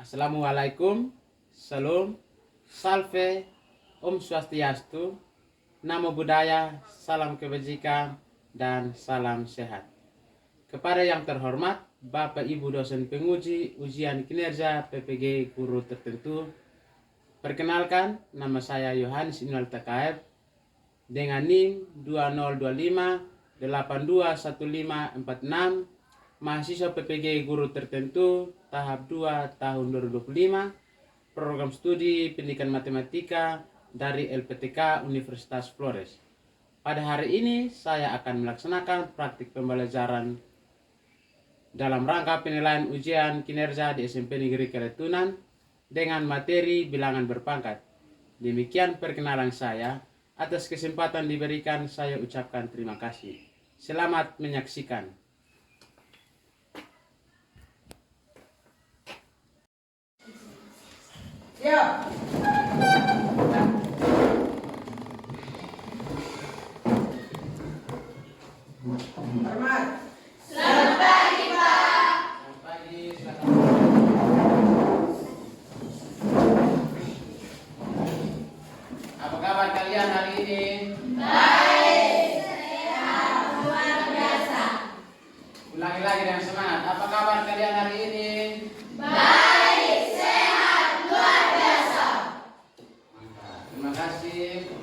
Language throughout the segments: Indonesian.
Assalamualaikum, Salam, Salve, Om Swastiastu, Namo Buddhaya, Salam Kebajikan, dan Salam Sehat. Kepada yang terhormat, Bapak Ibu dosen penguji ujian kinerja PPG guru tertentu, perkenalkan nama saya Yohanes Inwal Takaev dengan NIM 2025 821546, mahasiswa PPG guru tertentu tahap 2 tahun 2025, program studi pendidikan matematika dari LPTK Universitas Flores. Pada hari ini saya akan melaksanakan praktik pembelajaran dalam rangka penilaian ujian kinerja di SMP Negeri Kaletunan dengan materi bilangan berpangkat. Demikian perkenalan saya. Atas kesempatan diberikan, saya ucapkan terima kasih. Selamat menyaksikan. Ya. Hormat. Selamat pagi, Pak. Selamat pagi, silakan. Apa kabar kalian hari ini? Baik, sehat, luar biasa. Ulangi lagi dengan semangat. Apa kabar kalian hari ini? Baik, sehat, luar biasa. Mantap. Terima kasih.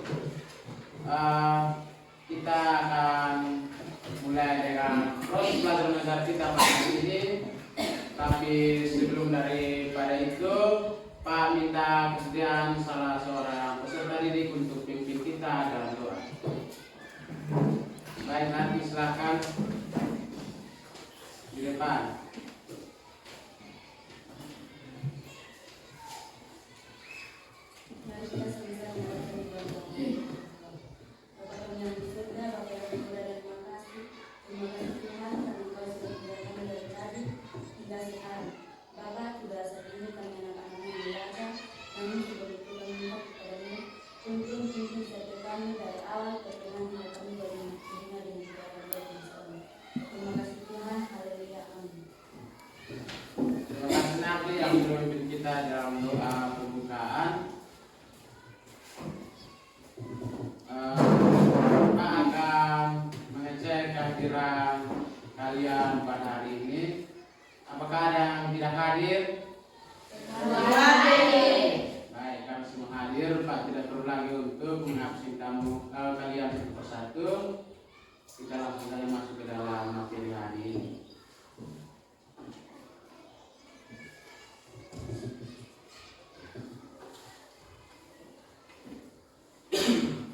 Kita akan mulai dengan proses belajar mengajar kita pada hari ini. Tapi sebelum daripada itu, Pak minta kesediaan salah seorang peserta didik untuk pimpin kita dalam doa. Baik, nanti silakan di depan. Mari kita sama-sama membaca doa. Bapa kami yang di surga, Bapa yang berkuasa, terima kasih. Terima kasih Tuhan karena Engkau sudah membiarkan dari tadi hingga sekarang. Bapa, sudah saat ini kami anak-anak yang belajar, kami sudah berdoa minta kepada-Mu, tuntun setiap kami dari awal pertengahan hingga kami dari dunia dan juga dari Yerusalem. Terima kasih Tuhan, haleluya, amin. Terima kasih Nabi yang memimpin kita dalam doa pembukaan. Pak akan mengecek kehadiran kalian pada hari ini. Apakah ada yang tidak hadir? Baik, kami semua hadir. Pak tidak perlu lagi untuk mengabsen kalian satu persatu. Kita langsung saja masuk ke dalam materi hari ini.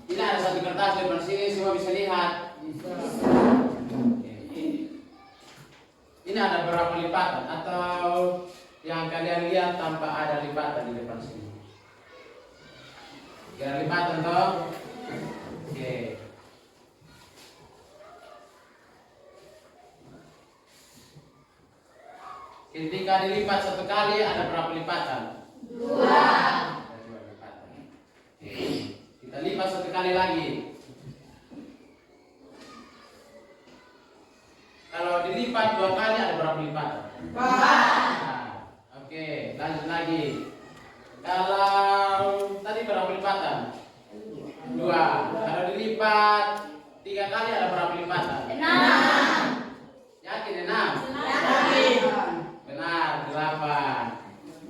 Ini ada satu kertas di depan sini, semua bisa lihat. Oke, ini ada berapa lipatan atau yang kalian lihat tanpa ada lipatan di depan sini? Kira lipatan toh? Oke. Ketika dilipat satu kali ada berapa lipatan? 2. Ada 2 lipatan. Oke. Kita lipat satu kali lagi. Kalau dilipat 2 kali ada berapa lipatan? 4. Nah, oke, lanjut lagi. Kalau tadi berapa lipatan? 2. Kalau dilipat 3 kali ada berapa lipatan? 6. Yakin 6? Benar, 8.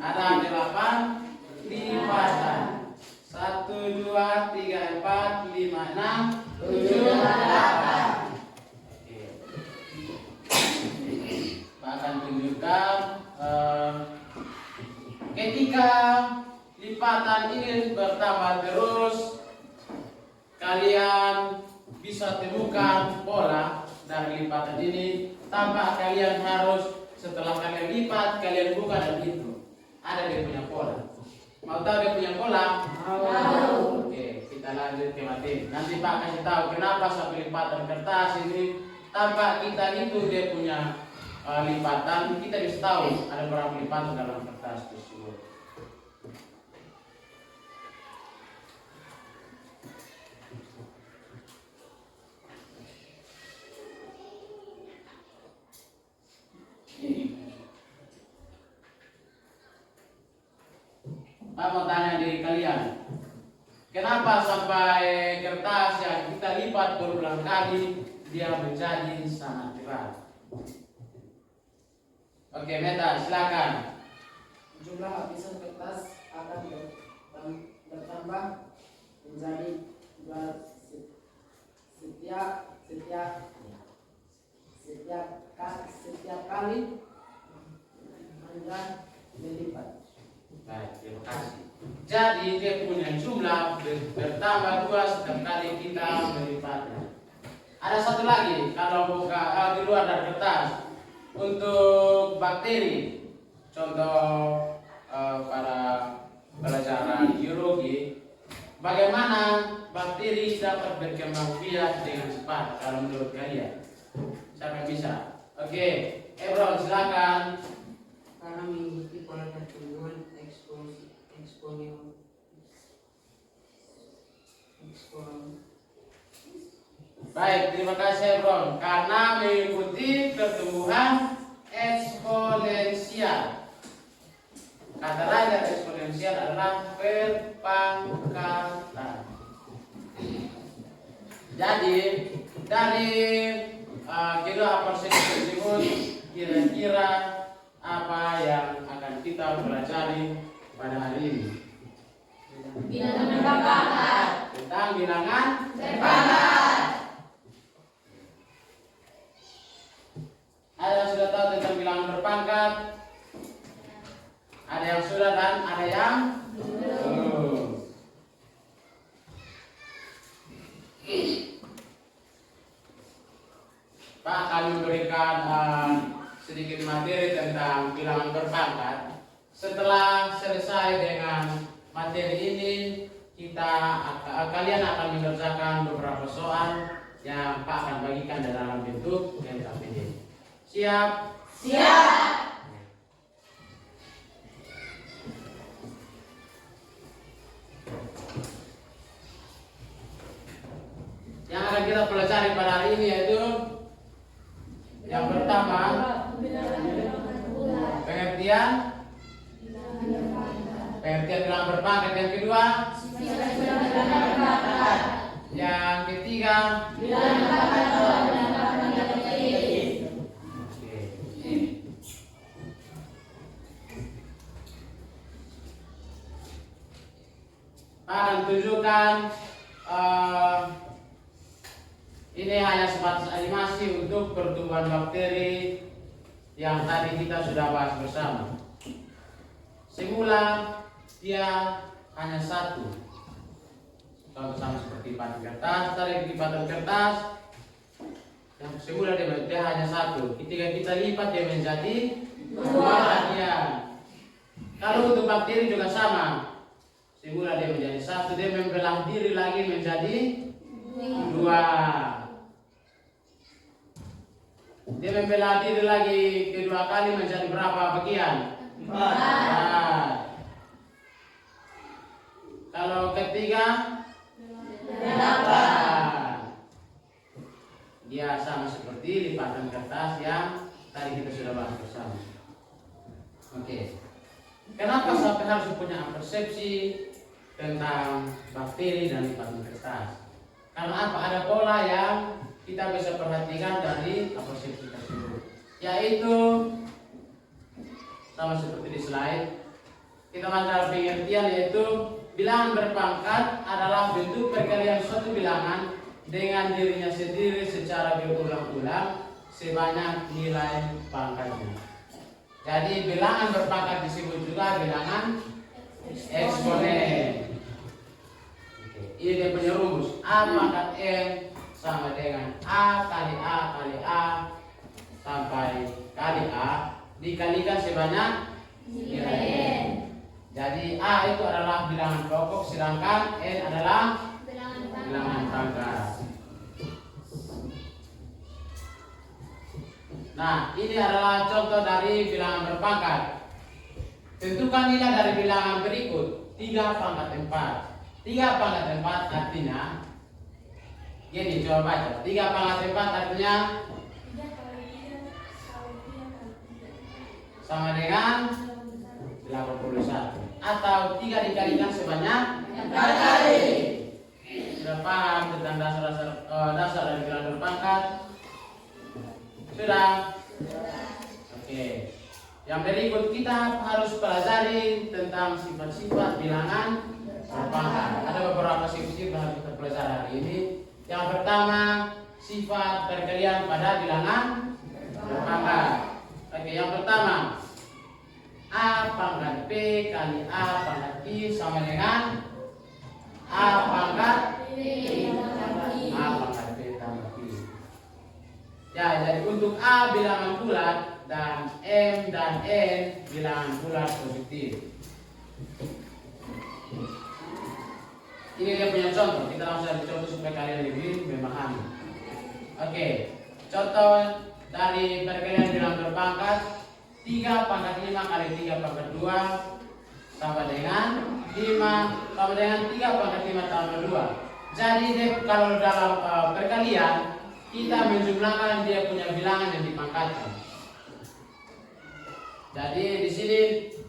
Ada 8 lipatan. 1, 2, 3, 4, 5, 6, 7, 8. Oke. Pak akan tunjukkan ketika lipatan ini bertambah terus, kalian bisa temukan pola dari lipatan ini tanpa kalian harus setelah kalian lipat, kalian buka dan hitung. Ada dia punya pola. Mau tahu dia punya pola? Mau. Oke, kita lanjut ke materi. Nanti Pak kasih tahu kenapa satu lipatan kertas ini tanpa kita hitung dia punya lipatan, kita bisa tahu ada berapa lipatan dalam kertas tersebut. Pak mau tanya diri kalian, kenapa sampai kertas yang kita lipat berulang kali dia menjadi sangat berat? Oke, Meta, silakan. Jumlah lapisan kertas akan bertambah menjadi setiap kali Anda melipat. Baik, terima kasih. Jadi dia punya jumlah bertambah 2 setiap kali kita melipatnya. Ada satu lagi, kalau buka di luar dari kertas, untuk bakteri, contoh para pelajaran biologi, bagaimana bakteri dapat berkembang biak dengan cepat kalau menurut kalian? Siapa yang bisa? Oke, Ebron silakan. Karena mengikuti pola pertumbuhan eksponensial. Baik, terima kasih Ebron. Karena mengikuti pertumbuhan eksponensial. Kata lain dari eksponensial adalah perpangkatan. Jadi dari kedua proses tersebut kira-kira apa yang akan kita pelajari pada hari ini? Bilangan berpangkat. Tentang bilangan Berpangkat. Ada yang sudah tahu tentang bilangan berpangkat? Ada yang sudah dan ada yang belum. Pak, kami memberikan sedikit materi tentang bilangan berpangkat. Setelah selesai dengan materi ini, kalian akan mengerjakan beberapa soal yang Pak akan bagikan dalam bentuk LKPD. Siap? Siap. Yang akan kita pelajari pada hari ini yaitu yang pertama, pengertian bilangan berpangkat. Yang kedua, yang ketiga, akan tunjukkan ini hanya sebatas animasi untuk pertumbuhan bakteri yang tadi kita sudah bahas bersama. Semula dia hanya satu. Contoh sama seperti lipatan kertas, tadi lipatan kertas yang semula dia hanya satu. Ketika kita lipat dia menjadi 2 bagian. Kalau untuk bakteri juga sama. Semula dia menjadi 1, dia membelah diri lagi menjadi 2. Dia membelah diri lagi kedua kali menjadi berapa bagian? 4. Kalau ketiga 8. Dia sama seperti lipatan kertas yang tadi kita sudah bahas bersama. Oke. Kenapa sampai harus punya persepsi tentang bakteri dan lipatan kertas? Karena apa? Ada pola yang kita bisa perhatikan dari persepsi tersebut, yaitu sama seperti di slide. Kita masuk pengertian, yaitu bilangan berpangkat adalah bentuk perkalian suatu bilangan dengan dirinya sendiri secara berulang-ulang sebanyak nilai pangkatnya. Jadi bilangan berpangkat disebut juga bilangan eksponen. Ini dia punya rumus. A pangkat N sama dengan A kali A kali A sampai kali A dikalikan sebanyak nilai N. Jadi A itu adalah bilangan pokok, sedangkan N adalah bilangan pangkat. Nah, ini adalah contoh dari bilangan berpangkat. Tentukan nilai dari bilangan berikut. 3 pangkat 4. 3 pangkat 4 artinya gini, coba baca. 3 pangkat 4 artinya sama dengan 81. Atau kalau 3 dikalikan sebanyak 4 kali. sudah paham tentang dasar dari bilangan berpangkat? Sudah? Oke. Yang berikut kita harus pelajari tentang sifat-sifat bilangan berpangkat. Ada beberapa sifat-sifat yang harus kita pelajari hari ini. Yang pertama, sifat perkalian pada bilangan berpangkat. Oke, yang pertama, A pangkat P kali A pangkat I sama dengan A pangkat A pangkat P tambah I. Ya, jadi untuk A bilangan bulat dan M dan N bilangan bulat positif. Ini dia punya contoh. Kita langsung cari contoh supaya kalian lebih memahami. Oke, contoh dari perkalian bilangan berpangkat 3 pangkat 5 kali 3 pangkat 2 sama dengan 5 sama dengan 3 pangkat 5 tambah 2. Jadi kalau dalam perkalian kita menjumlahkan dia punya bilangan yang dipangkatkan. Jadi di sini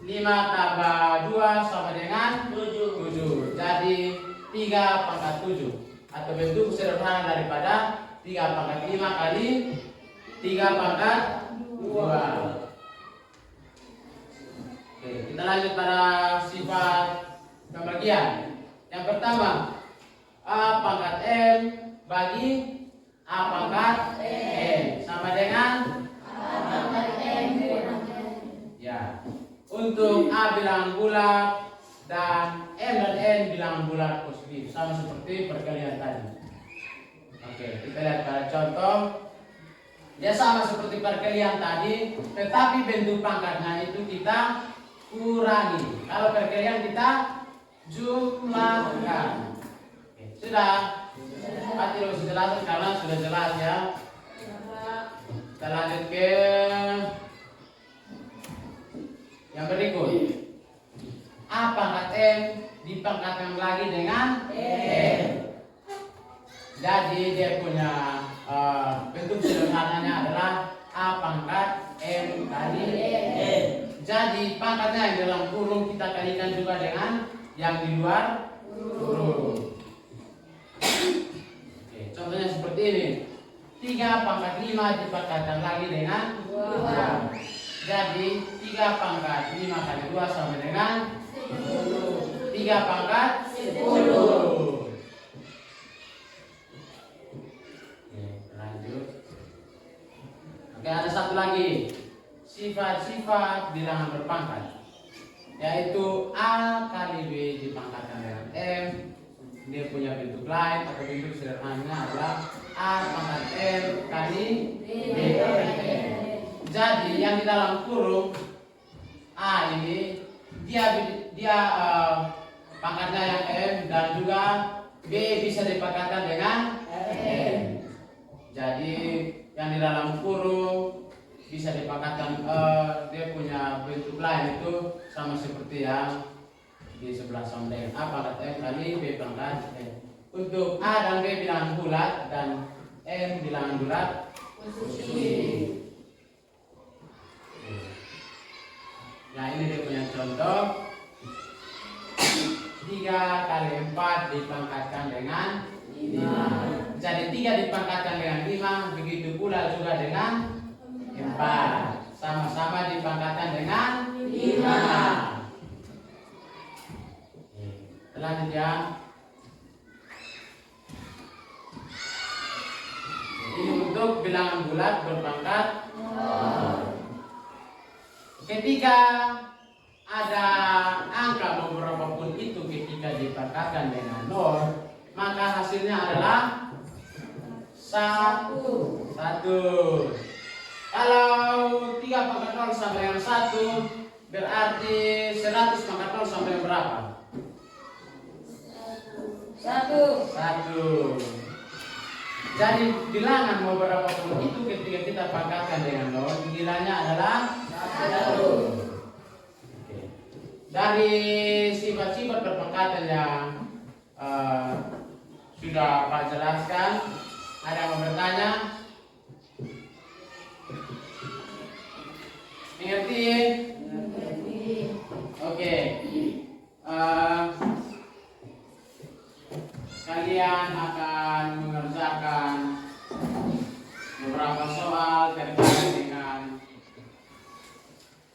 5 tambah 2 sama dengan 7. Jadi 3 pangkat 7 atau bentuk sederhana daripada 3 pangkat 5 kali 3 pangkat 2. Oke, kita lanjut pada sifat pembagian. Yang pertama, A pangkat M bagi A pangkat N sama dengan ya. Untuk A bilangan bulat dan M dan N bilangan bulat positif sama seperti perkalian tadi. Oke, kita lihat pada contoh. Dia sama seperti perkalian tadi, tetapi bentuk pangkatnya itu kita kurangi. Kalau perkalian kita jumlahkan. Oke, sudah? Pasti harus jelas karena sudah jelas ya. Kita lanjut ke yang berikut. A pangkat M dipangkatkan lagi dengan N. Jadi dia punya bentuk sederhananya adalah A pangkat M kali N. Jadi pangkatnya yang dalam kurung kita kalikan juga dengan yang di luar kurung. Oke, contohnya seperti ini. 3 pangkat 5 dipangkatkan lagi dengan 2. Jadi 3 pangkat 5 kali 2 sama dengan 10. 3 pangkat 10. Oke, ada satu lagi sifat-sifat bilangan berpangkat, yaitu A kali B dipangkatkan dengan M. Dia punya bentuk lain atau bentuk sederhananya adalah A pangkat M kali B pangkat M. Jadi yang di dalam kurung A ini dia pangkatnya yang M dan juga B bisa dipangkatkan dengan M. Jadi yang di dalam kurung bisa dipangkatkan dia punya bentuk lain itu sama seperti yang di sebelah sama dengan A pangkat M kali B pangkat M. Untuk A dan B bilangan bulat dan M bilangan bulat positif. Nah, ini dia punya contoh. 3 kali 4 dipangkatkan dengan 5. Jadi 3 dipangkatkan dengan 5, begitu pula juga dengan 4. Sama-sama dipangkatkan dengan 5. Lanjut ya. Ini untuk bilangan bulat berpangkat 0. Ketika ada angka berapapun itu ketika dipangkatkan dengan 0, maka hasilnya adalah 1. Kalau 3 pangkat 0 sampai dengan 1, berarti 100 pangkat 0 sampai dengan berapa? 1. Jadi bilangan mau berapapun itu ketika kita pangkatkan dengan 0, nilainya adalah 1. Dari sifat-sifat berpangkatan yang sudah Pak jelaskan, ada yang mau bertanya? Mengerti? Oke. kalian akan mengerjakan beberapa soal terkait dengan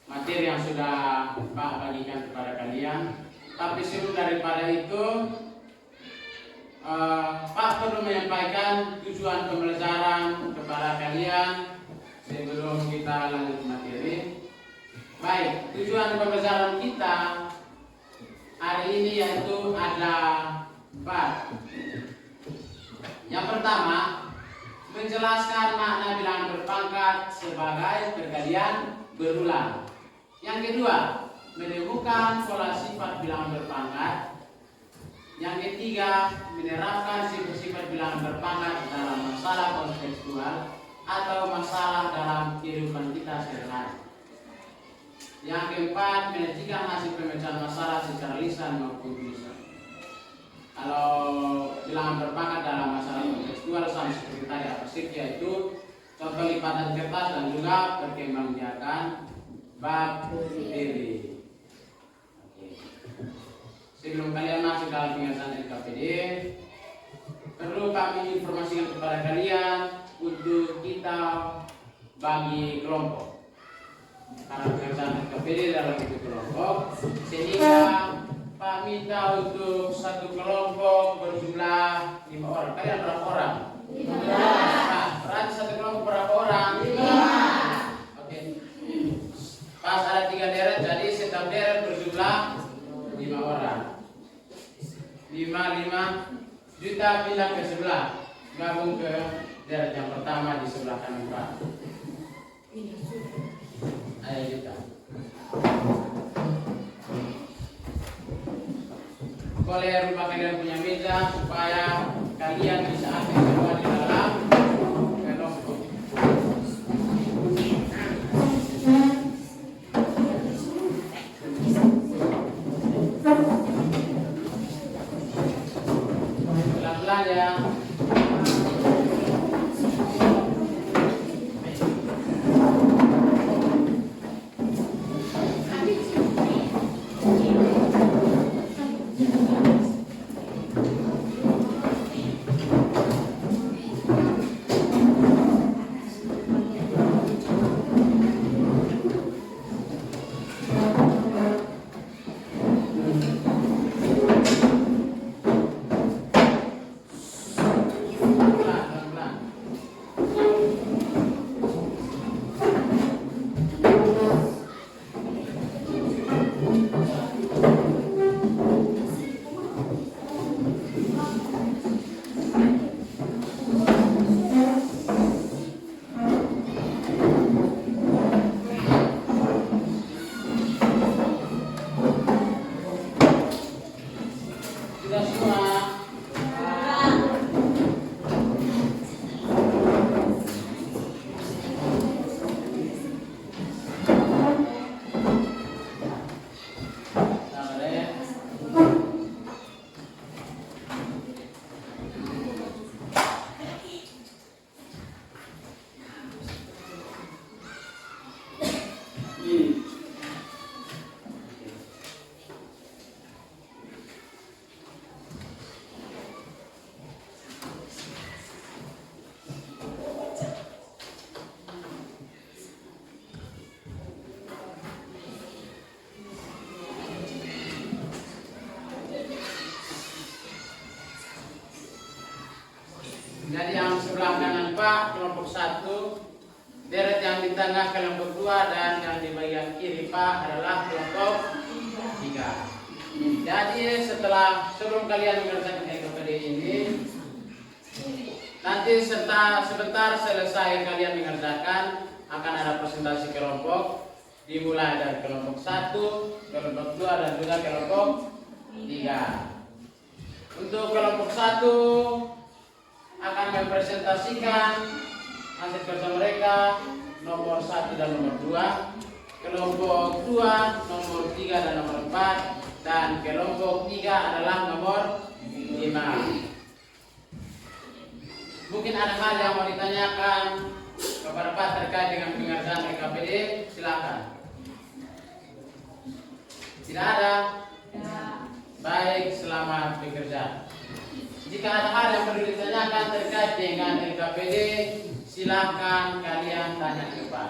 materi yang sudah Pak bagikan kepada kalian. Tapi sebelum daripada itu, Pak perlu menyampaikan tujuan pembelajaran kepada kalian sebelum kita lanjut materi. Baik, tujuan pembelajaran kita hari ini yaitu ada 4. Yang pertama, menjelaskan makna bilangan berpangkat sebagai perkalian berulang. Yang kedua, menemukan pola sifat bilangan berpangkat. Yang ketiga, menerapkan sifat-sifat bilangan berpangkat dalam masalah kontekstual atau masalah dalam kehidupan kita sehari-hari. Yang keempat, menyajikan hasil pemecahan masalah secara lisan maupun tulisan. Kalau bilangan berpangkat dalam masalah kontekstual sama seperti tadi apasif, yaitu contoh lipatan kertas dan juga perkembangbiakan bab materi. Oke. Sebelum kalian masuk dalam pengajaran LKPD, perlu kami informasikan kepada kalian untuk kita bagi kelompok. Karena pengajaran LKPD dalam itu kelompok, sehingga Pak minta untuk satu kelompok berjumlah 5 orang. Kalian berapa orang? 15. Nah, berarti satu kelompok berapa orang? 5. Oke. Pas ada 3 deret, jadi setiap deret berjumlah 5 orang. 5 juta pindah ke sebelah, gabung ke deret yang pertama di sebelah kanan Pak. Ayo juta. Boleh rumah kalian punya meja supaya kalian bisa aktif semua di dalam kelompok. Pelan-pelan ya. Sudah semua. Sabar ya. Jadi yang sebelah kanan Pak, kelompok 1, deret yang di tengah kelompok 2, dan yang di bagian kiri Pak adalah kelompok 3. Jadi sebelum kalian mengerjakan LKPD ini, nanti sebentar selesai kalian mengerjakan, akan ada presentasi kelompok, dimulai dari kelompok 1, kelompok 2, dan juga kelompok 3. Untuk kelompok 1 akan mempresentasikan hasil kerja mereka nomor 1 dan nomor 2, kelompok 2 nomor 3 dan nomor 4, dan kelompok 3 adalah nomor 5. Mungkin ada hal yang mau ditanyakan kepada Pak terkait dengan pengerjaan LKPD, silakan. Tidak ada? Baik, selamat bekerja. Jika ada hal yang perlu ditanyakan terkait dengan LKPD, silakan kalian tanya ke Pak.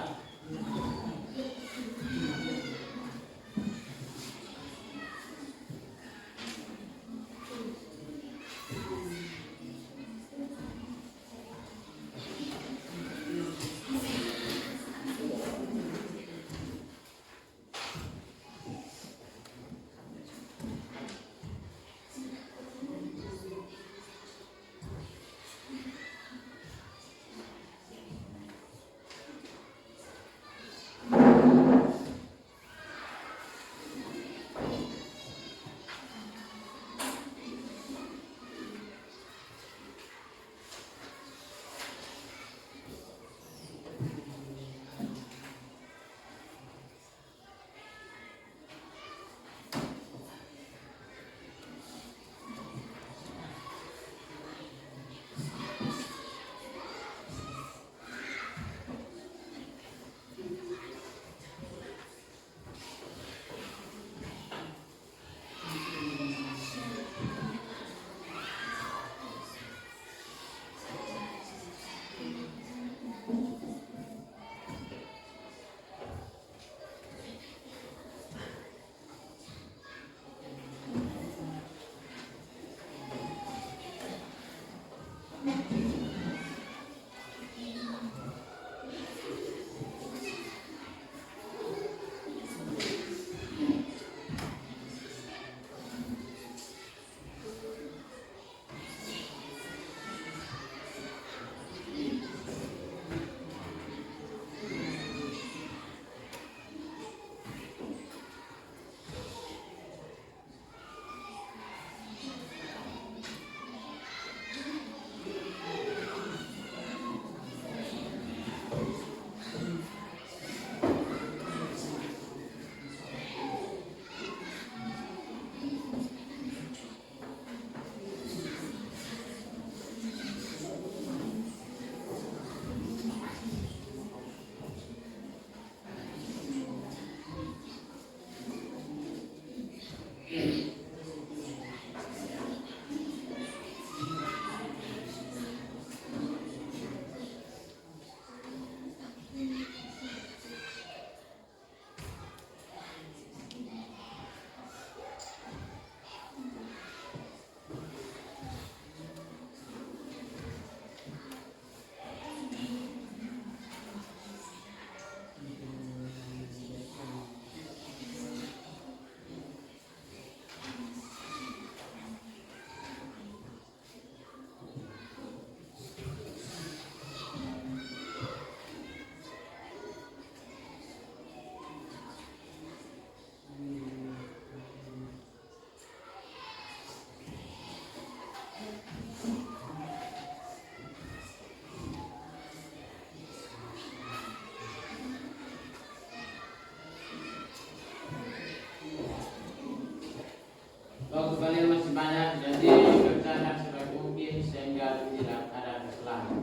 Waktu kalian masih banyak, jadi kerjakan sebaik mungkin sehingga tidak ada kesalahan.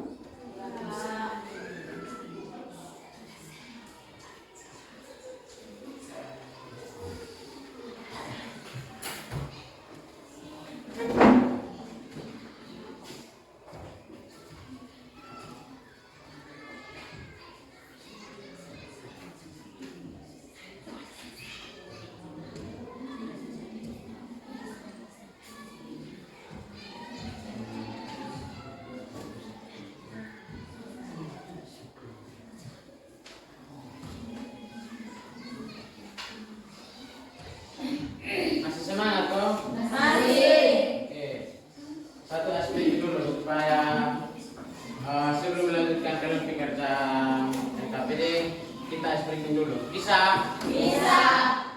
Masih semangat toh? Masih. Oke. Satu aspek dulu supaya sebelum melanjutkan ke pekerjaan LKPD kita explain dulu. Bisa? Bisa.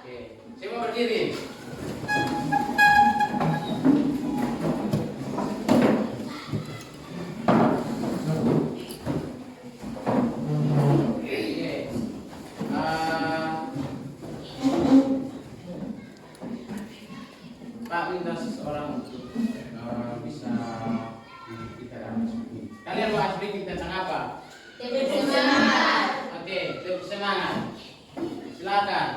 Oke. Semua berdiri. Oke. Pak minta seseorang untuk bisa dibuktikan seperti ini. Kalian mau asli tentang apa? Tetap semangat. Oke, tetap semangat. Silakan.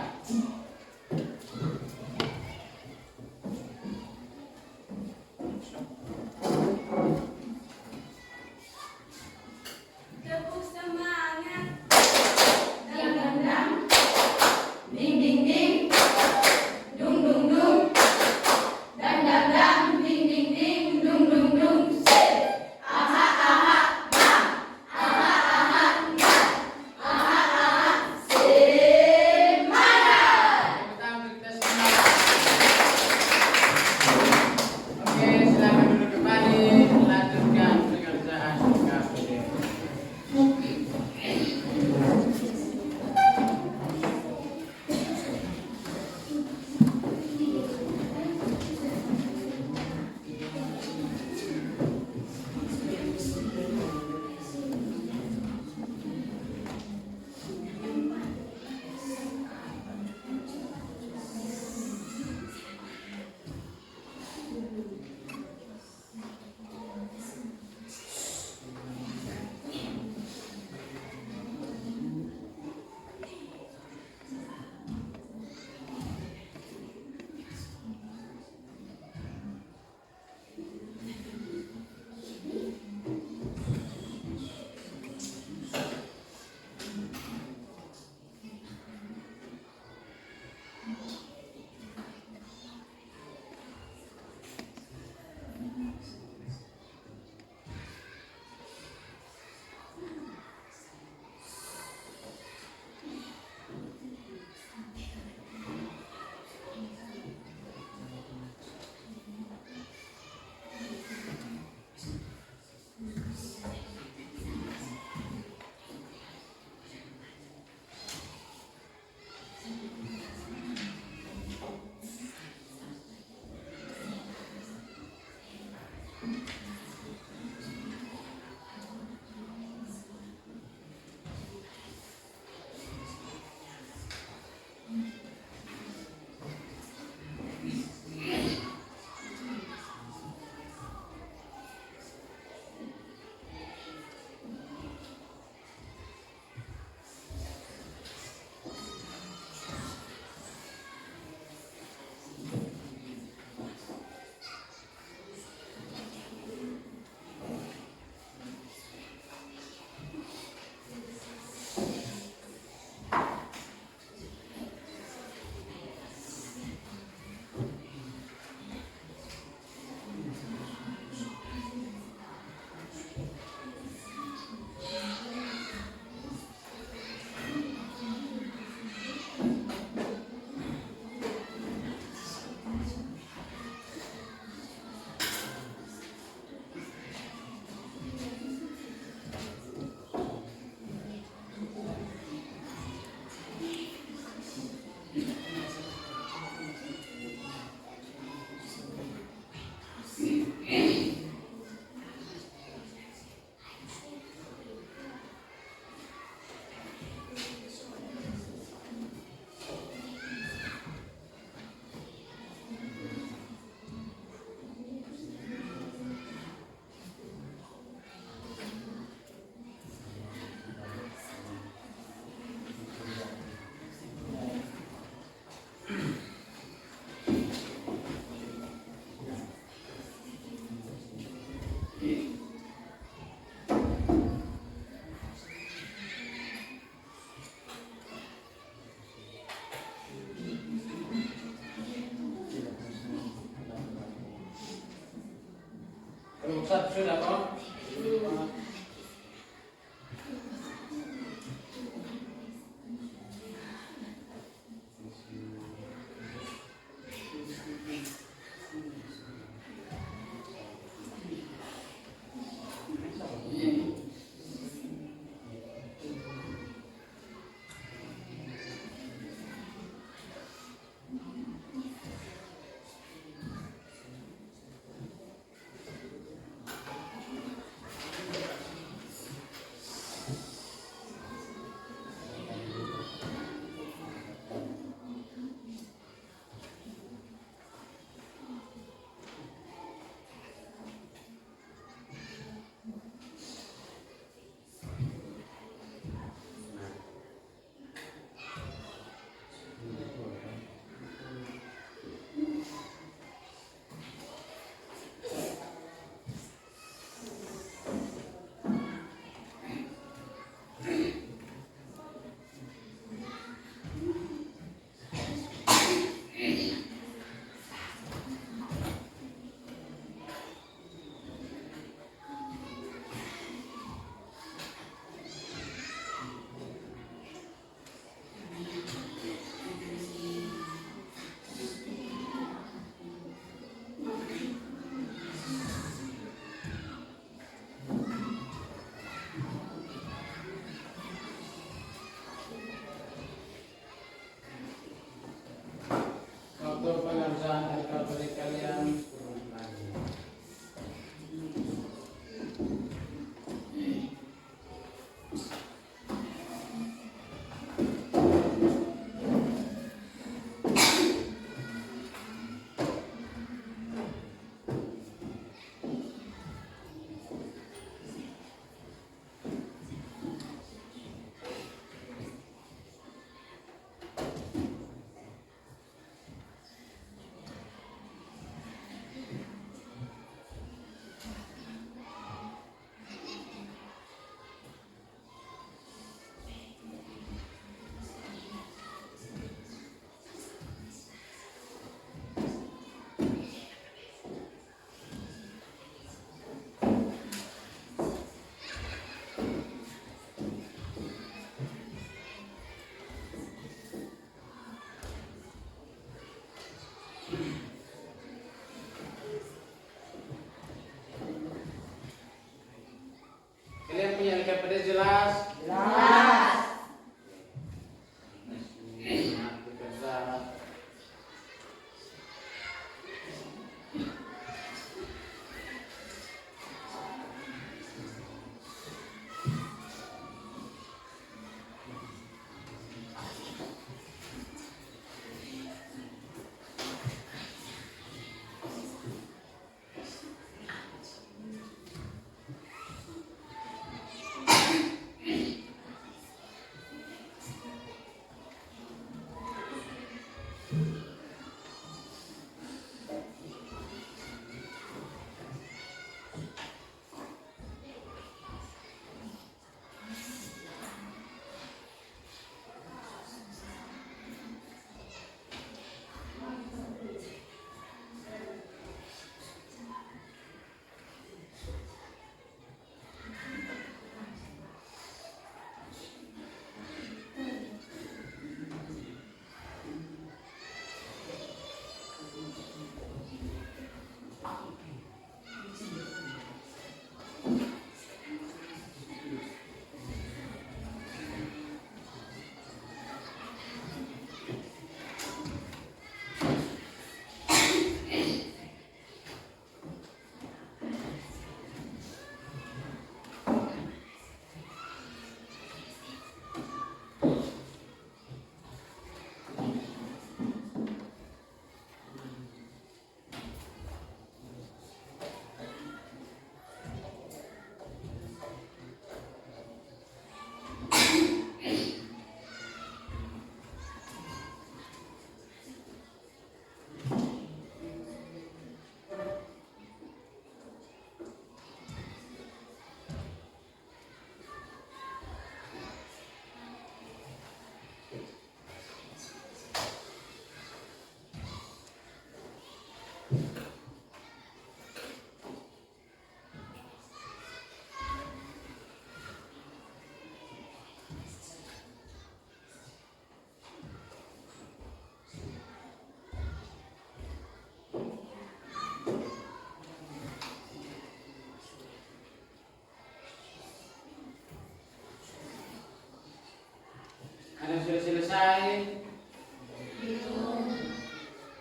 Ustaz sudah kok? Waktu pengerjaan RKPD kalian turun lagi. Kalian punya LKPD jelas? Jelas. Semangat bekerja.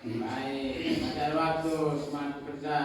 Baik, masih ada waktu, semangat bekerja.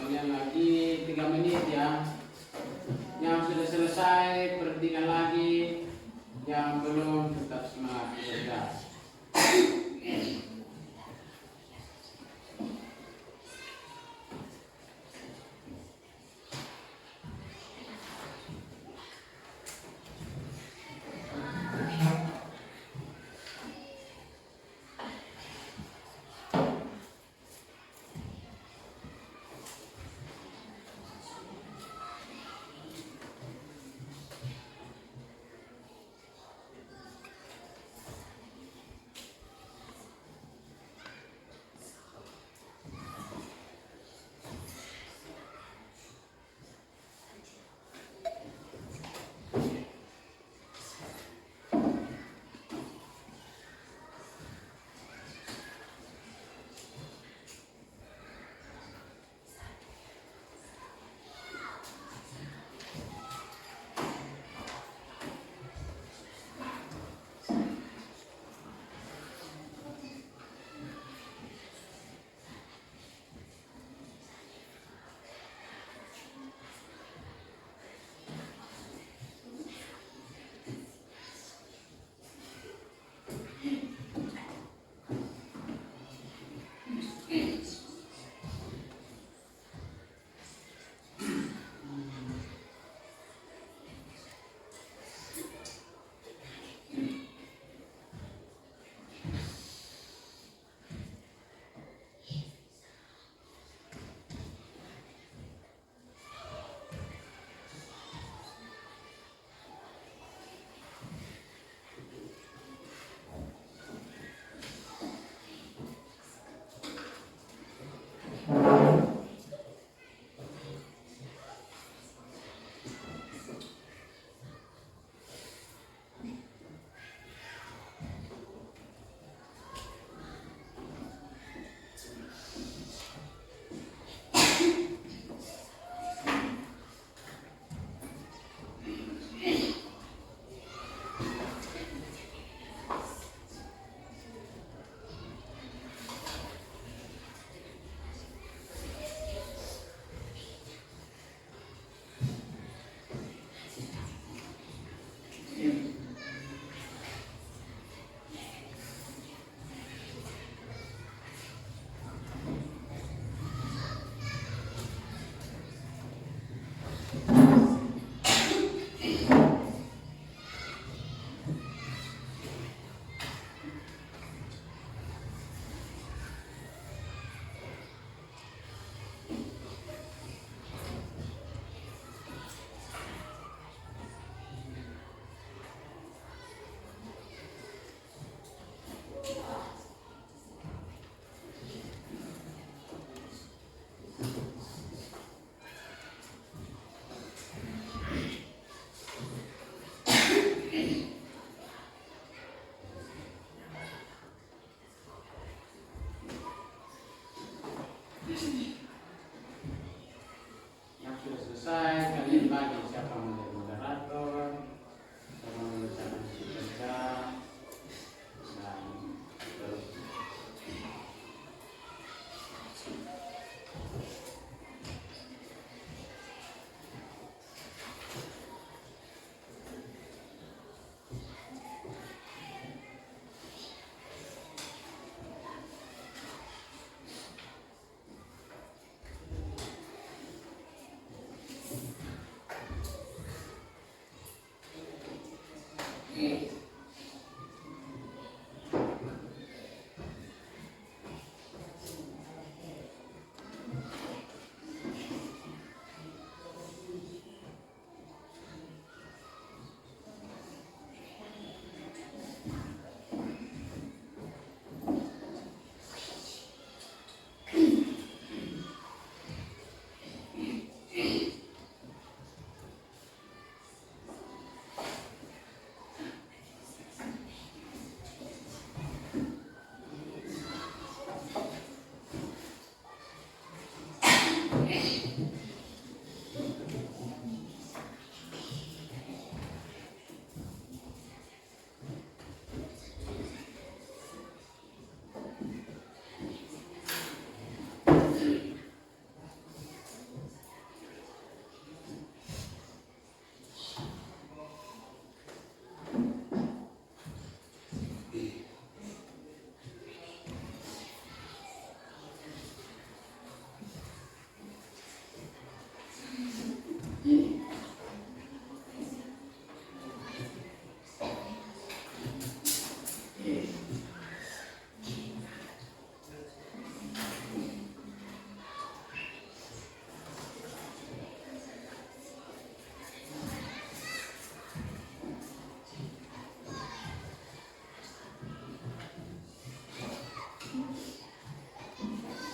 Kemudian lagi 3 menit ya. Yang sudah selesai berhentikan lagi. Yang belum tetap semangat bekerja.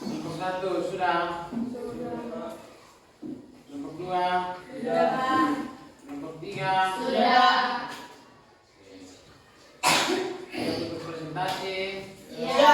Nomor 1 sudah. Nomor 2. Sudah. Nomor 3. Sudah. Untuk presentasi. Ya.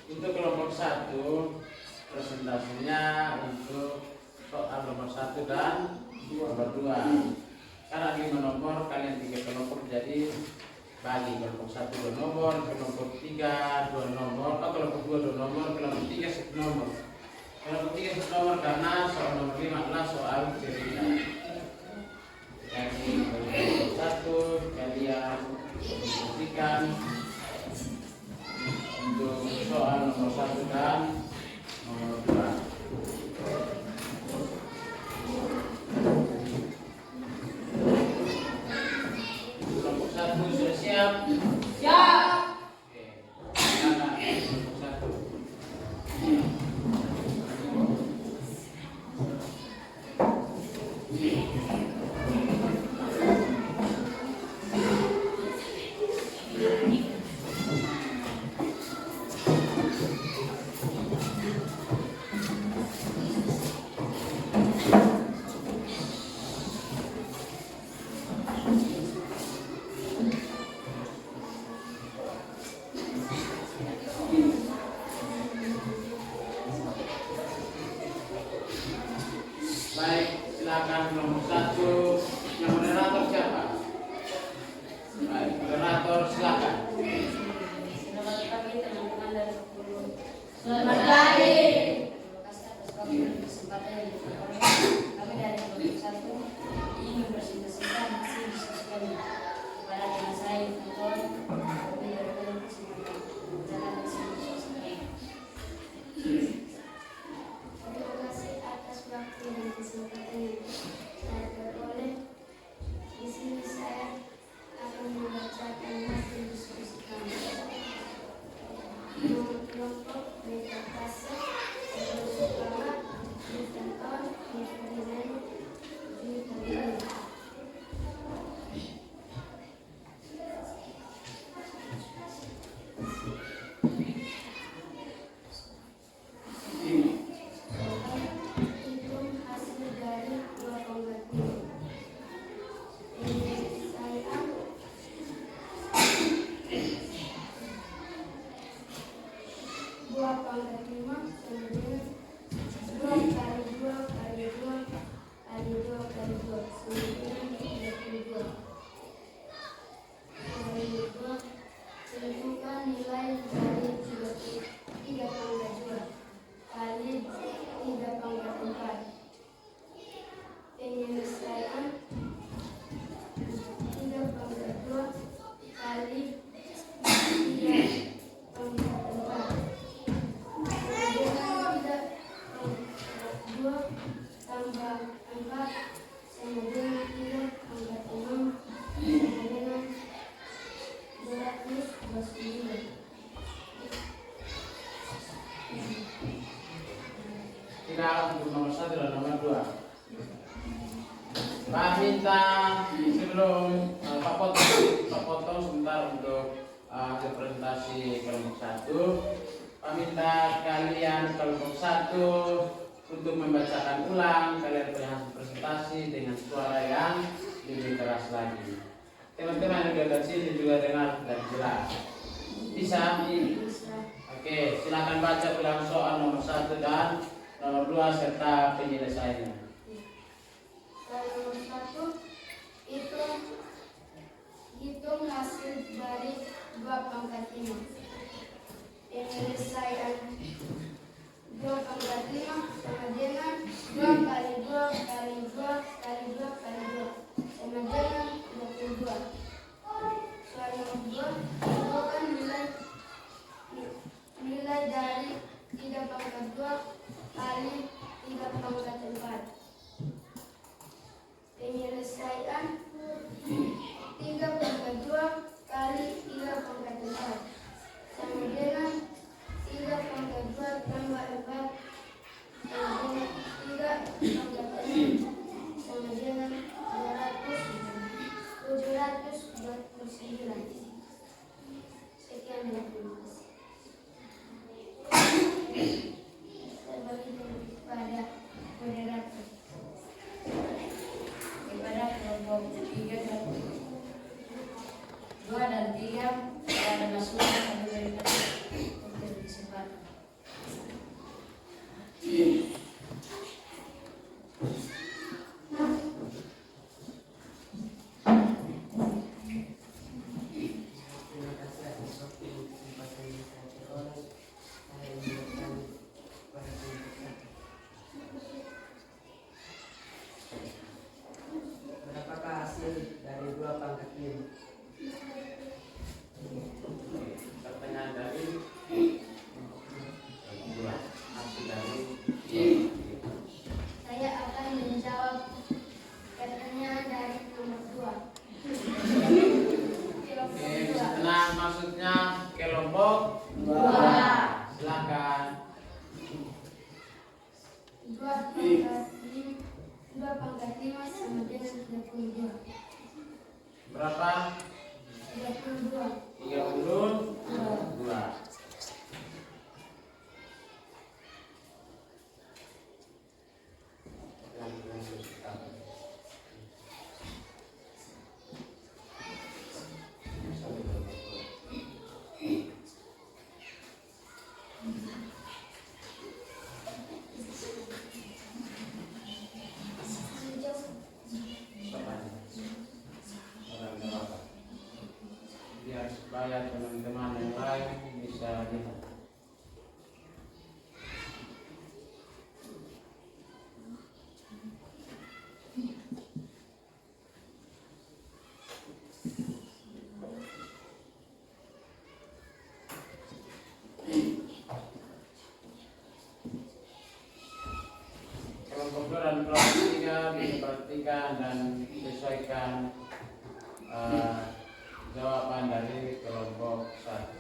Untuk kelompok 1 presentasinya untuk soal nomor 1 dan nomor 2. Karena 5 nomor, kalian 3 kelompok, jadi bagi kelompok 1 2 nomor, kelompok 3 2 nomor, kelompok 2 2 nomor, kelompok 3 1 nomor. Kelompok 3 1 nomor karena soal nomor 5 adalah soal cerita. Jadi kelompok 1 kalian berikan untuk soal nomor 1 dan nomor 2. Kelompok 1 sudah siap? Siap. Oke. Silakan kelompok 1. Baik, silakan kelompok 1. Yang moderator siapa? Baik, moderator silakan. Selamat pagi teman-teman dari 10. Selamat pagi. Terima kasih atas waktu dan kesempatan yang diberikan oleh kami dari kelompok 1 ingin mempresentasikan hasil diskusi kami kepada dengan saya Anton kami dari kelompok 9 jalan diskusi kami. Terima kasih atas waktu dan kesempatan yang saya peroleh. Di sini saya akan membaca kosong. Sebentar untuk hasil presentasi kelompok 1. Minta kalian kelompok 1 untuk membacakan ulang kalian punya hasil presentasi dengan suara yang lebih keras lagi. Teman-teman yang di sini juga dengar dan jelas. Bisa? Oke, silakan baca ulang soal nomor 1 dan nomor 2 serta penyelesaiannya. Soal nomor 1, hitung hasil dari 2 pangkat 5. Penyelesaian 2 pangkat 5 sama dengan 2 kali 2 kali 2 kali 2 kali 2 sama dengan 22. Soal nomor 2, tentukan nilai dari 3 pangkat 2 kali 3 pangkat 4. Penyelesaian 3 pangkat 2 kali 3 pangkat 4 sama dengan 3 pangkat 2 tambah 4 sama dengan 3 pangkat 6 sama dengan 729. Sekian dan terima kasih. Saya bagi kepada moderator. Kepada kelompok 2 dan 3 ada masukan kami berikan untuk kesempatan. Terima kasih atas waktu dan kesempatan yang saya peroleh. Saya mengucapkan kepada kelompok 1. Berapakah hasil dari 2 pangkat 5? Pertanyaan dari kelompok 2. Hasil dari Saya akan menjawab pertanyaan dari nomor 2. Oke, bisa tenang, maksudnya kelompok 2. Silakan. 2 pangkat 5 sama dengan 32. Berapa? 32. 32. Biar supaya teman-teman yang lain bisa lihat. Kelompok 2 dan kelompok 3 bisa perhatikan dan sesuaikan jawaban dari kelompok 1.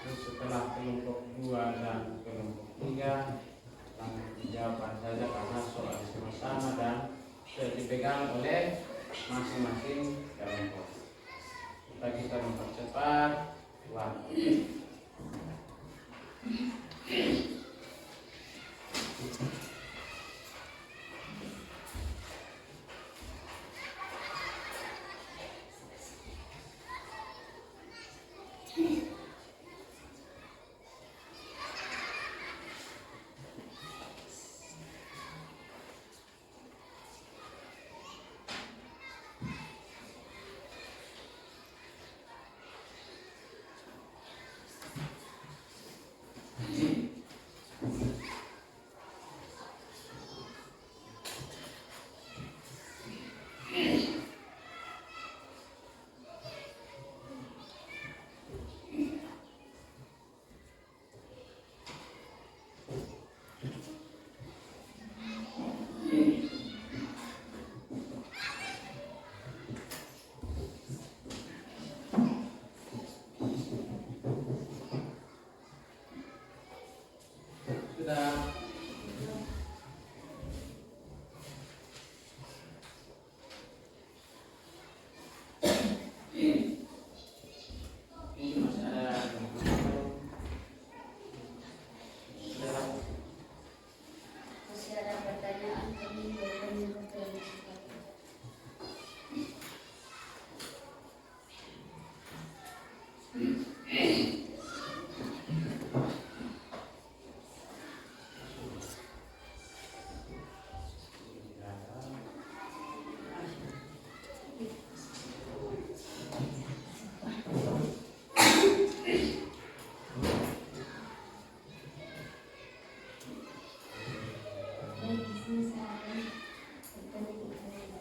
Terus setelah kelompok 2 dan kelompok 3 langsung jawaban saja karena soal sama-sama dan sudah dipegang oleh masing-masing kelompok. Kita mempercepat waktu. Baik, di sini saya akan bertanya.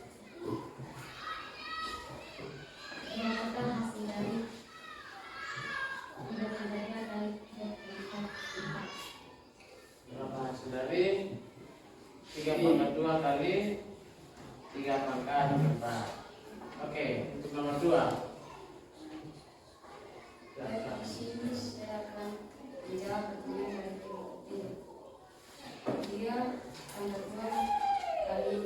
Berapakah hasil dari tiga kali 3/4? Berapa hasil dari 3/2 kali 3/4? Oke, untuk nomor 2. Baik, di sini saya akan menjawab pertanyaan dari kelompok 3. 3/2 kali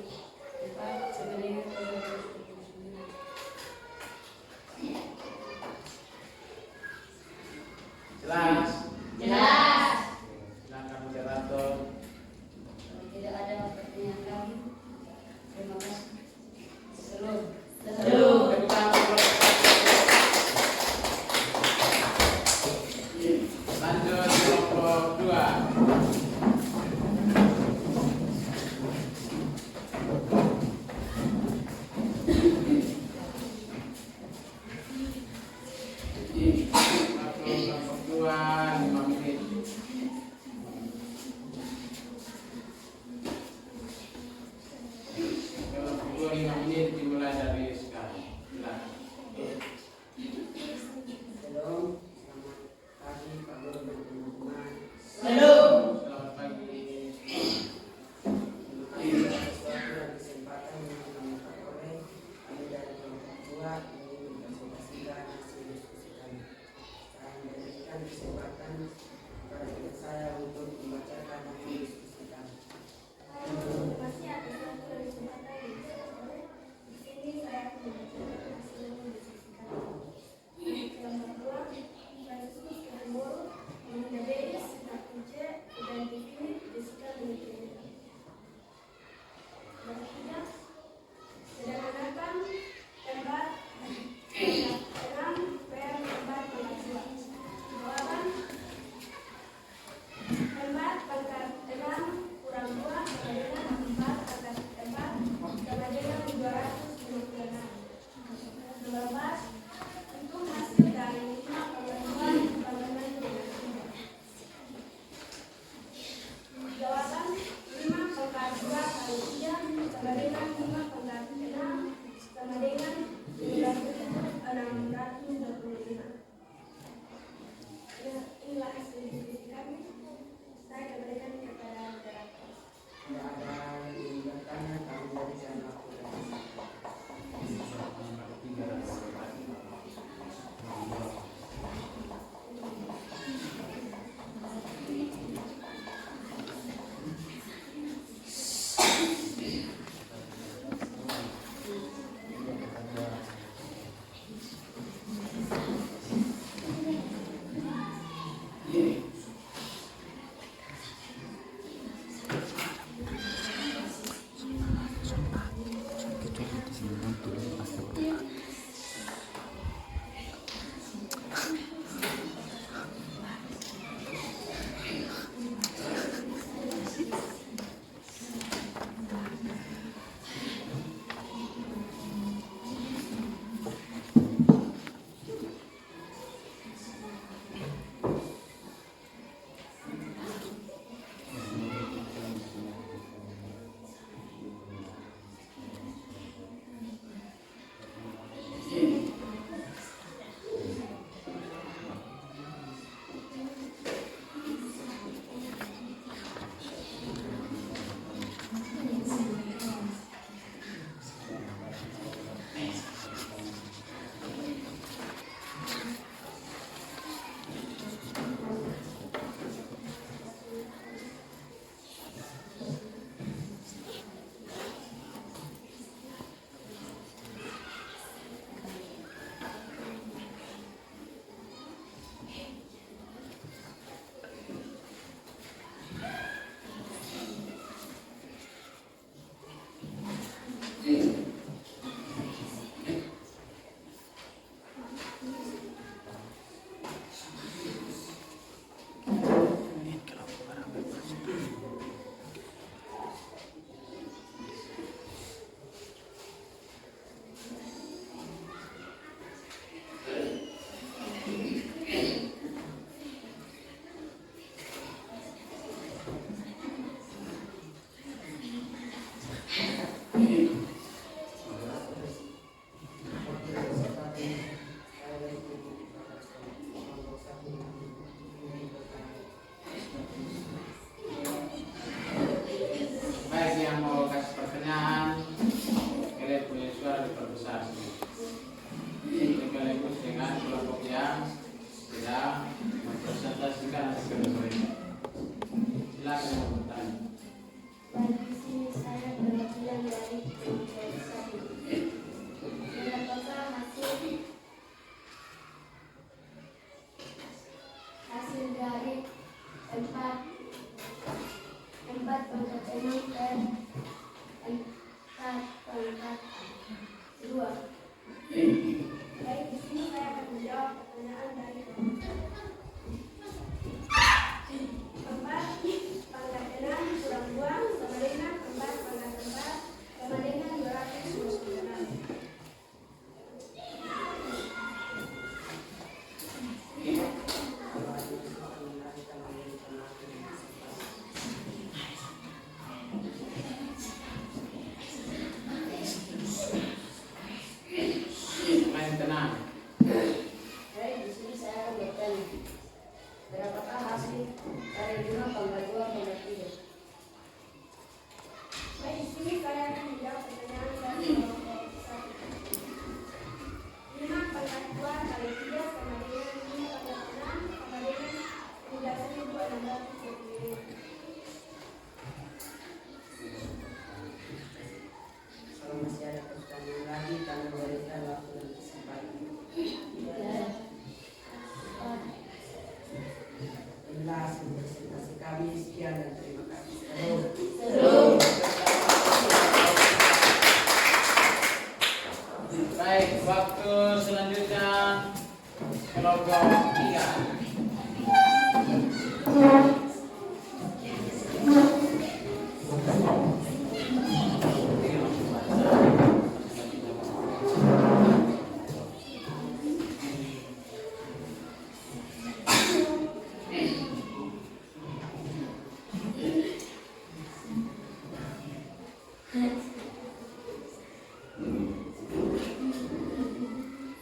4 sama dengan 329. Jelas? Jelas. Silakan moderator. Kalau tidak ada pertanyaan lagi, terima kasih. Selalu. Tepuk tangan untuk lanjut kelompok 2. Kelompok 2 4 pangkat 6 dan 4 pangkat 2. Baik, di sini saya akan menjawab pertanyaan dari kelompok 4 pangkat 6 kurang 2 sama dengan 4 pangkat 4 sama dengan 226. Main tenang. Baik, di sini saya akan bertanya. Berapakah hasil dari 5 pangkat 2 pangkat 3? Baik, di sini saya akan menjawab pertanyaan dari kelompok 1. 5 pangkat 2 kali 3 sama dengan 5 pangkat 6 sama dengan 13.625. Kalau masih ada pertanyaan lagi, kami berikan waktu dan kesempatan. Jelas presentasi kami, sekian dan terima kasih. Baik, waktu selanjutnya kelompok 3.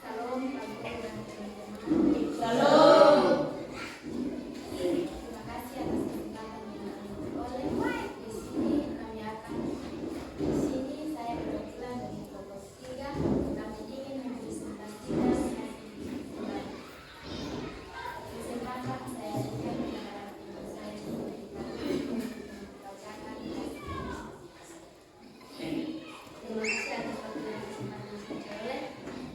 Salam, Pak Guru dan teman-teman. Shalom. Terima kasih atas kesempatan yang kami peroleh. Di sini saya perwakilan dari kelompok 3. Kami ingin mempresentasikan kesempatan saya berikan kepada teman saya membacakan. Terima kasih atas waktu dan kesempatan yang saya peroleh.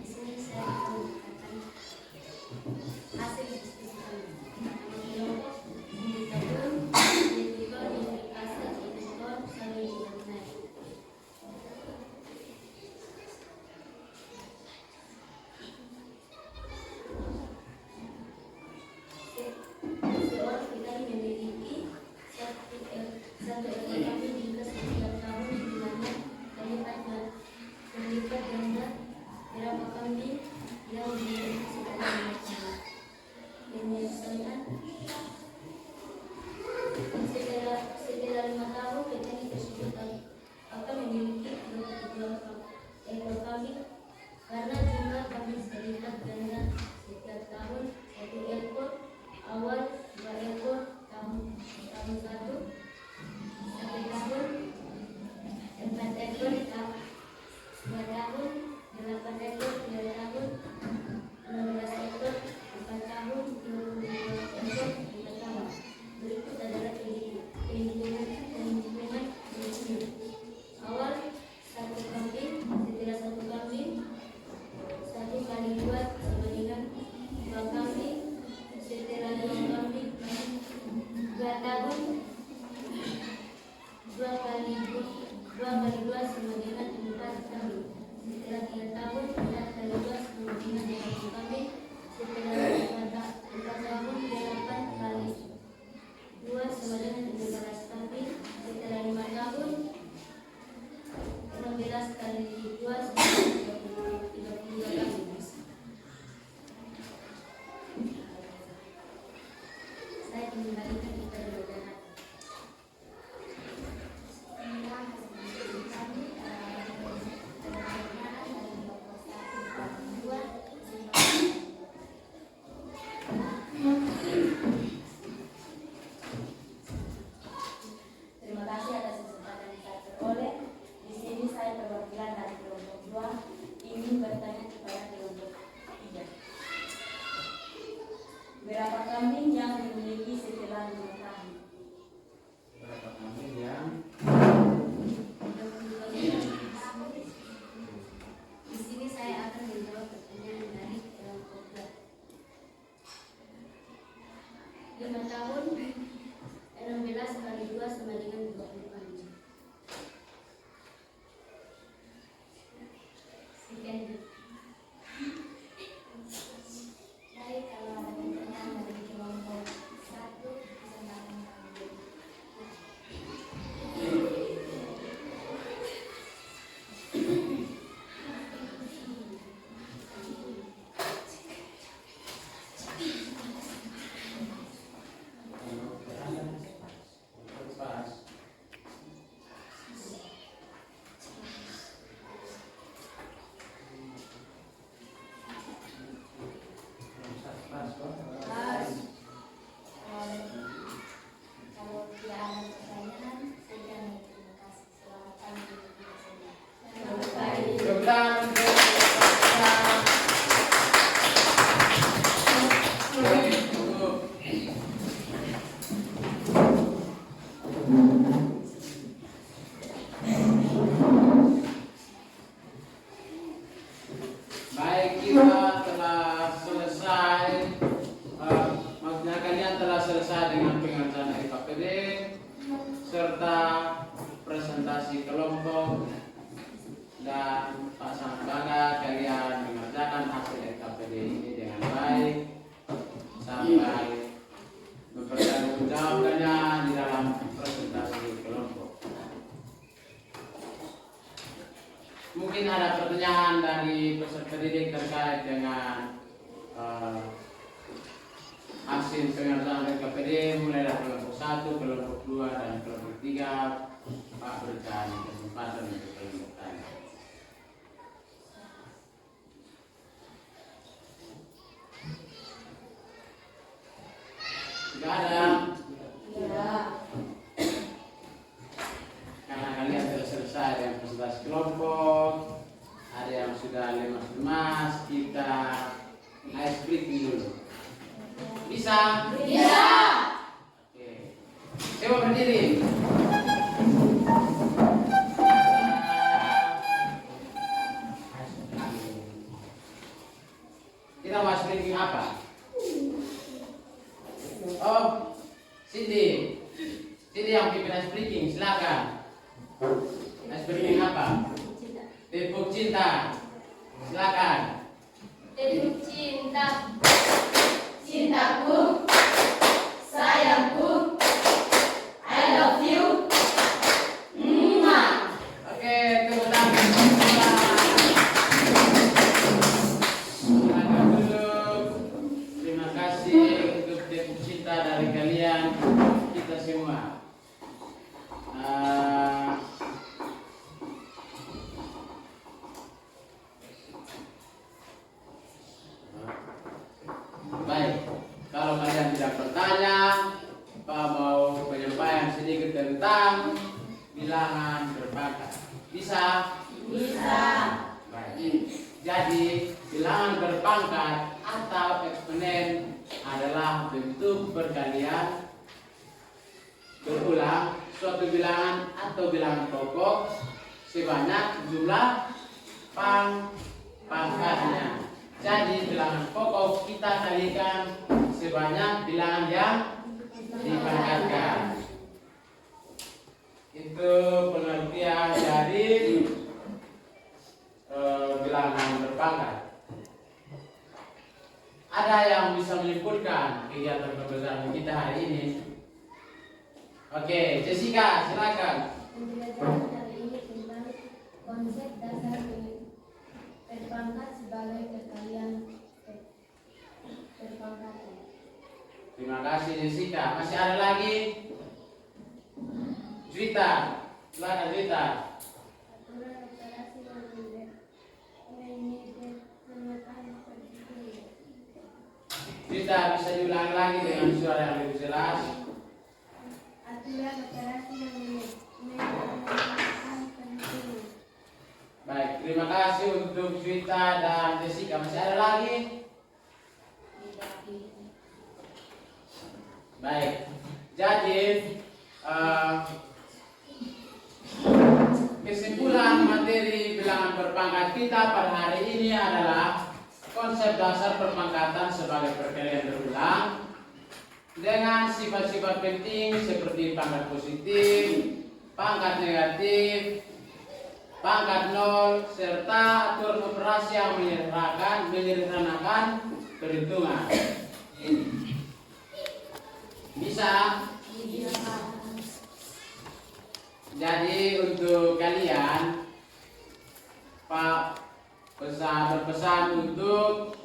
Di sini saya akan membacakan hasil diskusi kami. Kelompok indikator indikasi indikator saling mengenai. Seorang kita memiliki satu ekor kambing hingga setiap tahun jumlahnya terlibat dengan berapa kambing yang dimiliki sebagai macam. Misalnya setelah 5 tahun petani tersebut akan memiliki 22 ekor kambing karena jumlah kambing terlibat dengan setiap tahun 1 ekor, awal 2 ekor, tahun 1 tahun 4 ekor, 2 tahun 8 ekor, 3 tahun 16 ekor, 4 tahun 22 ekor, 3 tahun. Berikut adalah perhitungan berikutnya. Awal 1 kambing, setelah 1 kambing 1 kali 2 sama dengan 2 kambing, setelah 2 kambing 2 tahun 2 kali 2 sama dengan 4 kambing, setelah 3 tahun 4 kali 2 sama dengan 8 kambing, setelah 4 tahun 8 kali 2 sama dengan 13 kambing, setelah 5 tahun 16 kali 2 sama dengan 32 kambing. Saya kembalikan kepada Bapak. Terima kasih atas kesempatan yang saya peroleh. Di sini saya perwakilan dari kelompok 2 ingin bertanya kepada kelompok 3. Berapa kambing yang dimiliki setelah 5 tahun? Berapa kambing yang Di sini saya akan menjawab pertanyaan dari kelompok 2. 5 tahun selesai dengan pengerjaan LKPD serta presentasi kelompok, dan Pak sangat bangga kalian mengerjakan hasil LKPD ini dengan baik sampai mempertanggungjawabkannya di dalam presentasi kelompok. Mungkin ada pertanyaan dari peserta didik terkait dengan hasil pengerjaan LKPD mulai dari kelompok 1, kelompok 2, dan kelompok 3. Pak berikan kesempatan untuk kelompok tanya. Tidak ada? Tidak. Karena kalian sudah selesai dengan presentasi kelompok, ada yang sudah lemas-lemas, kita ice breaking dulu. Bisa? Bisa. Oke. Coba berdiri. Kita mau ice breaking apa? Oh, Cindy. Cindy yang pimpin ice breaking, silakan. Ice breaking apa? Tepuk cinta. Silakan. Tepuk cinta. Cintaku, sayangku, I love you. Mwah. Oke, tepuk tangan. Silakan duduk. Terima kasih untuk tepuk cinta dari kalian kita semua. Baik, kalau kalian tidak bertanya, Pak mau penyampaian sedikit tentang bilangan berpangkat. Bisa? Bisa. Baik. Jadi, bilangan berpangkat atau eksponen adalah bentuk perkalian berulang suatu bilangan atau bilangan pokok sebanyak jumlah pangkatnya. Jadi bilangan pokok kita kalikan sebanyak bilangan yang dipangkatkan. Itu pengertian dari bilangan berpangkat. Ada yang bisa menyimpulkan kegiatan pembelajaran kita hari ini? Oke, Jessica, silakan. Pembelajaran kali ini tentang konsep dasar berpangkat sebagai perkalian berpangkatan. Terima kasih Jessica. Masih ada lagi? Juwita, silakan Juwita. Aturan operasi menggunakan perhitungan. Juwita, bisa diulangi lagi dengan suara yang lebih jelas. Aturan operasi yang menggunakan perhitungan. Baik, terima kasih untuk Juwita dan Jessica. Masih ada lagi? Baik, jadi kesimpulan materi bilangan berpangkat kita pada hari ini adalah konsep dasar perpangkatan sebagai perkalian berulang dengan sifat-sifat penting seperti pangkat positif, pangkat negatif, pangkat nol, serta aturan operasi yang menyederhanakan perhitungan. Bisa? Bisa. Jadi untuk kalian, Pak berpesan untuk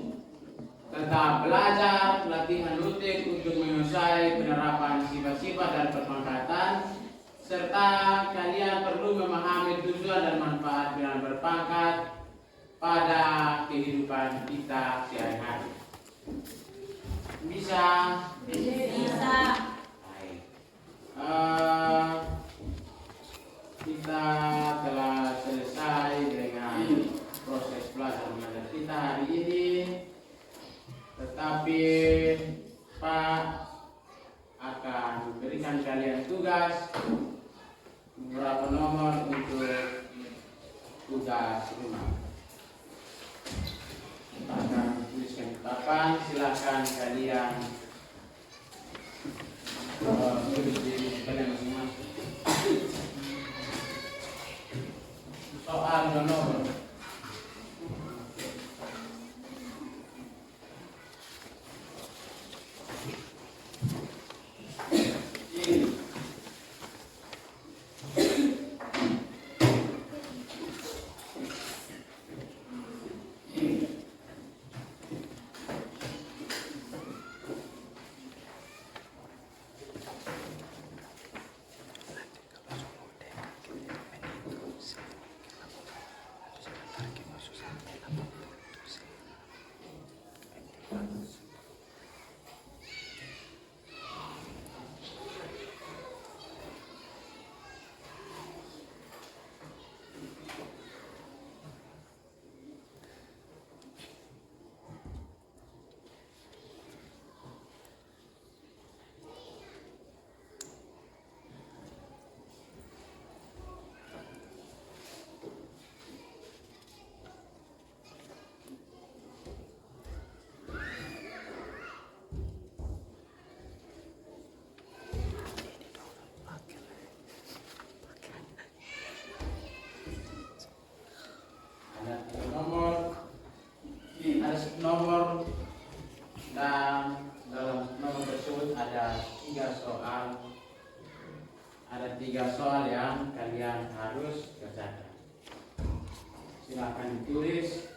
tetap belajar, latihan rutin untuk menguasai penerapan sifat-sifat dan perpangkatan, serta kalian perlu memahami tujuan dan manfaat bilangan berpangkat pada kehidupan kita sehari-hari. Bisa? Bisa. Baik. Kita telah selesai dengan proses belajar mengajar kita hari ini, tetapi Pak akan memberikan kalian tugas beberapa nomor untuk tugas rumah. Kita akan tuliskan di papan, silakan kalian tulis di buku kalian masing-masing. Soal nomor. Ada nomor dan dalam nomor tersebut ada 3 soal. Ada 3 soal yang kalian harus kerjakan. Silakan ditulis.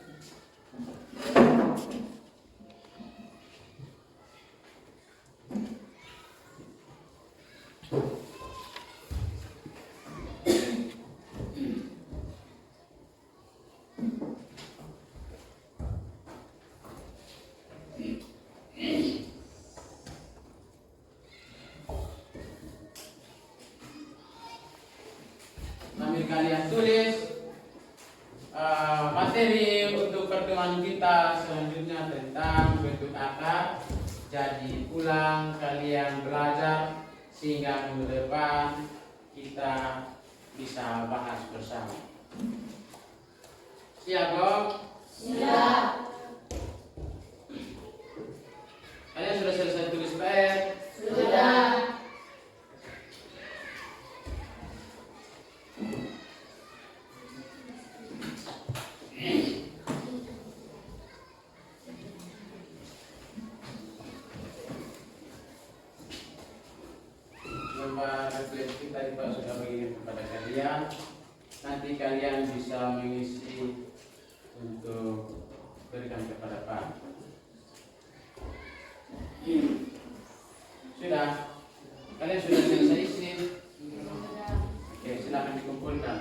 Sambil kalian tulis materi untuk pertemuan kita selanjutnya tentang bentuk akar. Jadi ulang kalian belajar sehingga minggu depan kita bisa bahas bersama. Siap dong? Siap. Kalian sudah selesai tulis PR? Sudah. Nomor refleksi tadi Pak sudah bagikan kepada kalian. Nanti kalian bisa mengisi untuk berikan kepada Pak. Sudah? Kalian sudah selesai isi? Oke, silakan dikumpulkan.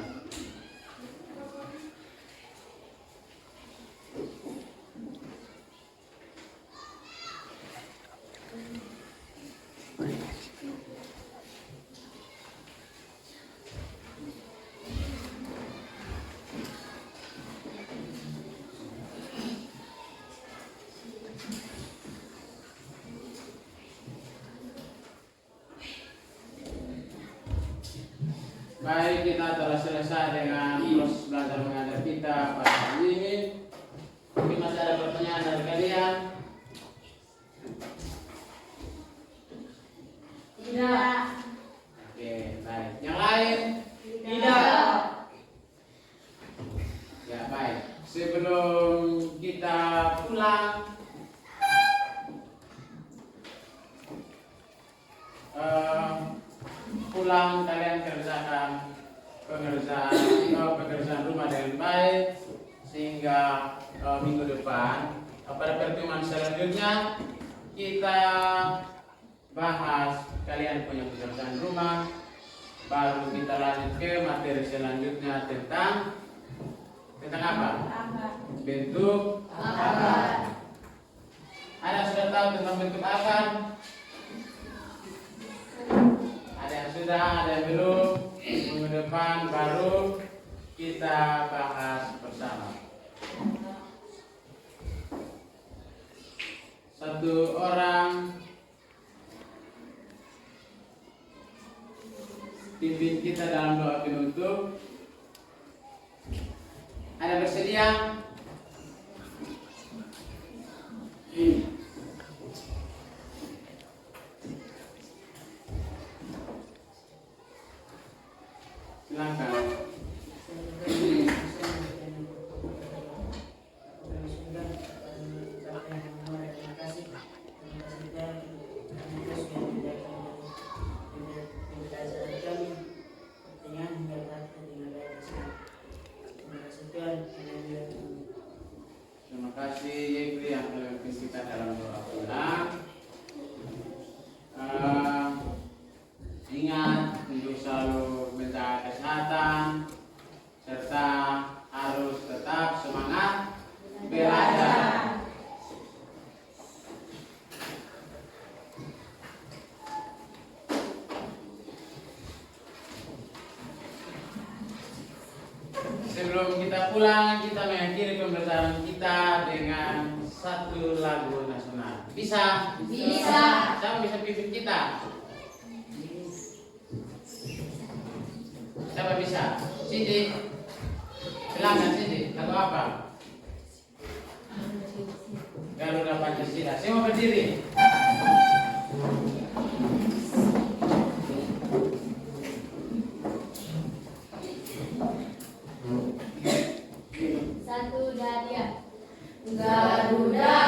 Baik, kita telah selesai dengan proses belajar mengajar kita pada hari ini. Mungkin masih ada pertanyaan dari kalian? Tidak. Oke, baik. Yang lain? Tidak. Ya, baik. Sebelum kita pulang, kalian kerjakan pekerjaan rumah dengan baik sehingga minggu depan pada pertemuan selanjutnya kita bahas kalian punya pekerjaan rumah, baru kita lanjut ke materi selanjutnya tentang apa? Bentuk akar. Ada sudah tahu tentang bentuk akar? Ada yang sudah, ada yang belum. Minggu depan baru kita bahas bersama. Satu orang pimpin kita dalam doa penutup. Ada bersedia? Sebelum kita pulang, kita mengakhiri pembelajaran kita dengan satu lagu nasional. Bisa? Bisa. Siapa bisa pimpin kita? Siapa bisa? Sidi. Silakan Sidi. Lagu apa? Garuda Pancasila. Semua berdiri. Satu, dua, tiga. Garuda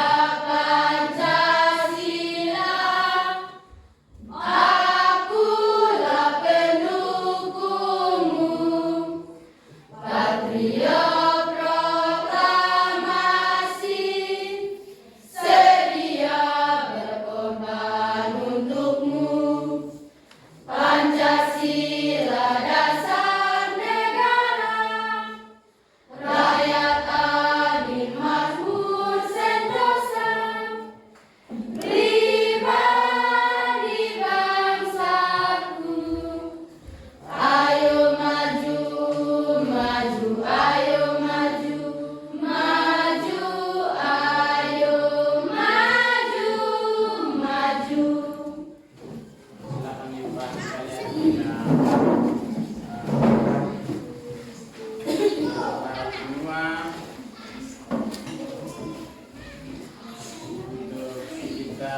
Pancasila, akulah pendukungmu, patriot proklamasi, sedia berkorban untukmu. Pancasila dasar negara, rakyat adil makmur sentosa, pribadi bangsaku. Ayo maju, maju, ayo maju, maju, ayo maju, maju. Silakan Ibu Pak sekalian para semua untuk kita